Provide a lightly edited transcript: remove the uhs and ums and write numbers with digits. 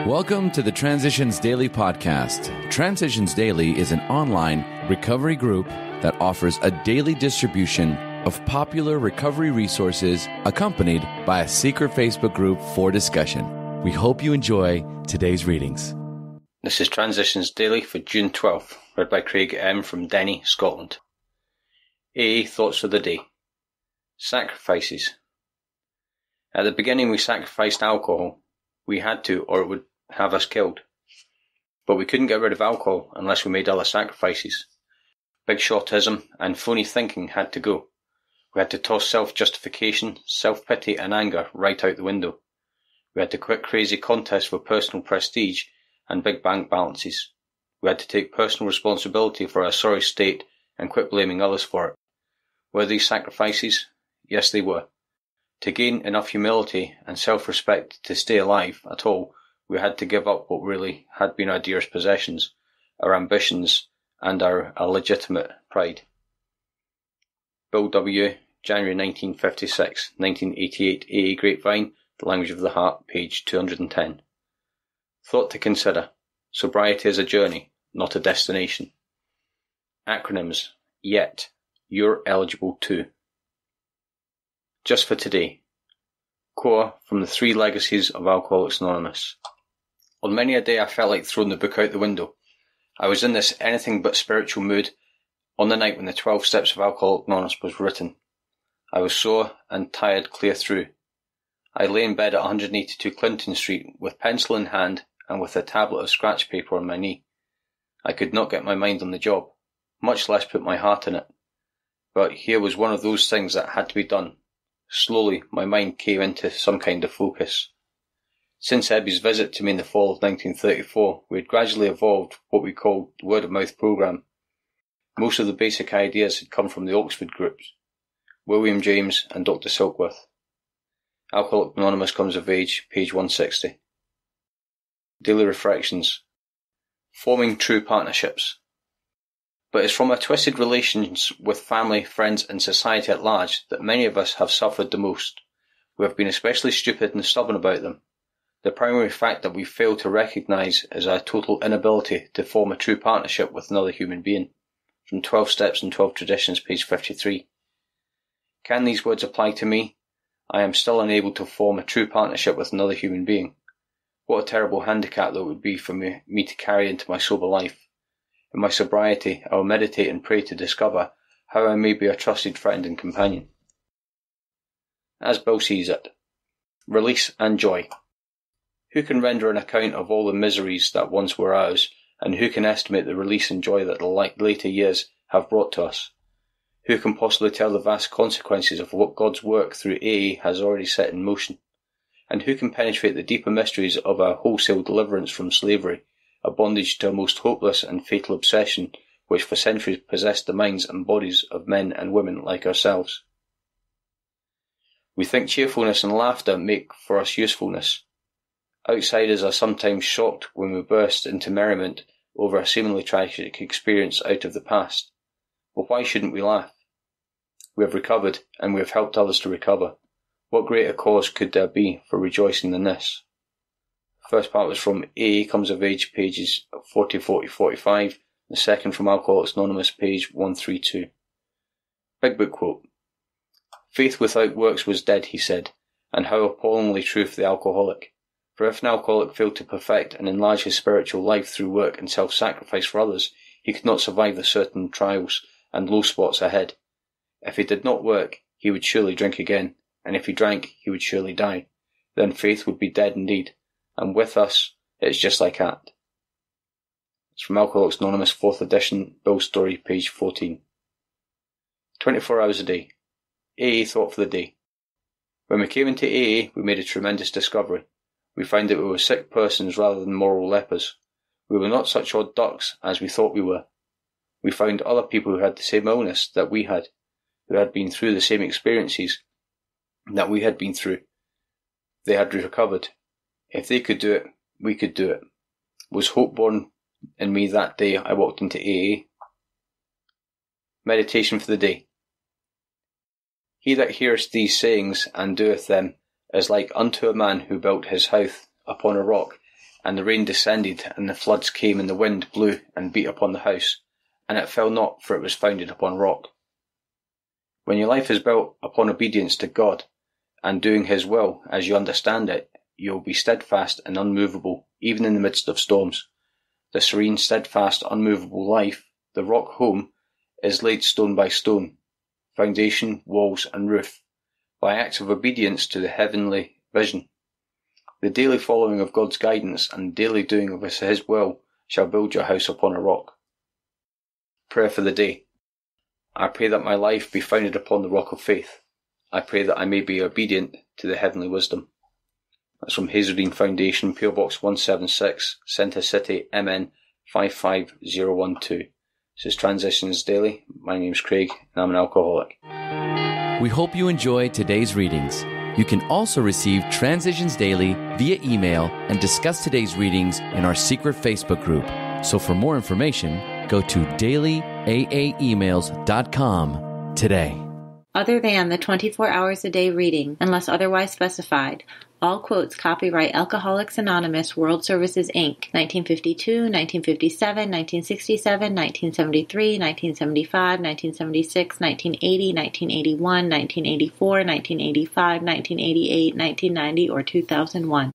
Welcome to the Transitions Daily podcast. Transitions Daily is an online recovery group that offers a daily distribution of popular recovery resources accompanied by a secret Facebook group for discussion. We hope you enjoy today's readings. This is Transitions Daily for June 12th, read by Craig M. from Denny, Scotland. AA Thoughts for the Day. Sacrifices. At the beginning we sacrificed alcohol. We had to, or it would have us killed. But we couldn't get rid of alcohol unless we made other sacrifices. Big shotism and phony thinking had to go. We had to toss self-justification, self-pity and anger right out the window. We had to quit crazy contests for personal prestige and big bank balances. We had to take personal responsibility for our sorry state and quit blaming others for it. Were these sacrifices? Yes, they were. To gain enough humility and self-respect to stay alive at all, we had to give up what really had been our dearest possessions, our ambitions and our illegitimate pride. Bill W., January 1956, 1988, AA Grapevine, The Language of the Heart, page 210. Thought to consider. Sobriety is a journey, not a destination. Acronyms. Yet. You're eligible too. Just for today. Core from the 3 legacies of Alcoholics Anonymous. On many a day I felt like throwing the book out the window. I was in this anything but spiritual mood on the night when the 12 Steps of Alcoholics Anonymous was written. I was sore and tired clear through. I lay in bed at 182 Clinton Street with pencil in hand and with a tablet of scratch paper on my knee. I could not get my mind on the job, much less put my heart in it. But here was one of those things that had to be done. Slowly, my mind came into some kind of focus. Since Ebby's visit to me in the fall of 1934, we had gradually evolved what we called the word-of-mouth programme. Most of the basic ideas had come from the Oxford groups, William James and Dr. Silkworth. Alcoholics Anonymous comes of age, page 160. Daily Reflections. Forming true partnerships. But it's from our twisted relations with family, friends and society at large that many of us have suffered the most. We have been especially stupid and stubborn about them. The primary fact that we fail to recognise is our total inability to form a true partnership with another human being. From 12 Steps and 12 Traditions, page 53. Can these words apply to me? I am still unable to form a true partnership with another human being. What a terrible handicap that would be for me to carry into my sober life. In my sobriety, I will meditate and pray to discover how I may be a trusted friend and companion. As Bill sees it. Release and joy. Who can render an account of all the miseries that once were ours, and who can estimate the release and joy that the later years have brought to us? Who can possibly tell the vast consequences of what God's work through AA has already set in motion? And who can penetrate the deeper mysteries of our wholesale deliverance from slavery, a bondage to a most hopeless and fatal obsession which for centuries possessed the minds and bodies of men and women like ourselves? We think cheerfulness and laughter make for us usefulness. Outsiders are sometimes shocked when we burst into merriment over a seemingly tragic experience out of the past. But why shouldn't we laugh? We have recovered, and we have helped others to recover. What greater cause could there be for rejoicing than this? The first part was from AA Comes of Age, pages 40, 45. The second from Alcoholics Anonymous, page 132. Big Book quote. Faith without works was dead, he said, and how appallingly true for the alcoholic. For if an alcoholic failed to perfect and enlarge his spiritual life through work and self-sacrifice for others, he could not survive the certain trials and low spots ahead. If he did not work, he would surely drink again, and if he drank, he would surely die. Then faith would be dead indeed, and with us, it's just like that. It's from Alcoholics Anonymous, 4th edition, Bill's Story, page 14. 24 hours a day. AA Thought for the Day. When we came into AA, we made a tremendous discovery. We found that we were sick persons rather than moral lepers. We were not such odd ducks as we thought we were. We found other people who had the same illness that we had, who had been through the same experiences that we had been through. They had recovered. If they could do it, we could do it. Was hope born in me that day I walked into AA? Meditation for the day. He that heareth these sayings and doeth them is like unto a man who built his house upon a rock, And the rain descended, and the floods came, and the wind blew and beat upon the house, and it fell not, for it was founded upon rock. When your life is built upon obedience to God, and doing His will as you understand it, you will be steadfast and unmovable, even in the midst of storms. The serene, steadfast, unmovable life, the rock home, is laid stone by stone, foundation, walls, and roof, by acts of obedience to the heavenly vision. The daily following of God's guidance and daily doing of His will shall build your house upon a rock. Prayer for the day. I pray that my life be founded upon the rock of faith. I pray that I may be obedient to the heavenly wisdom. That's from Hazeldean Foundation, PO Box 176, Centre City, MN 55012. This is Transitions Daily. My name's Craig, and I'm an alcoholic. We hope you enjoyed today's readings. You can also receive Transitions Daily via email and discuss today's readings in our secret Facebook group. So for more information, go to dailyaaemails.com today. Other than the 24 hours a day reading, unless otherwise specified, all quotes copyright Alcoholics Anonymous World Services, Inc., 1952, 1957, 1967, 1973, 1975, 1976, 1980, 1981, 1984, 1985, 1988, 1990, or 2001.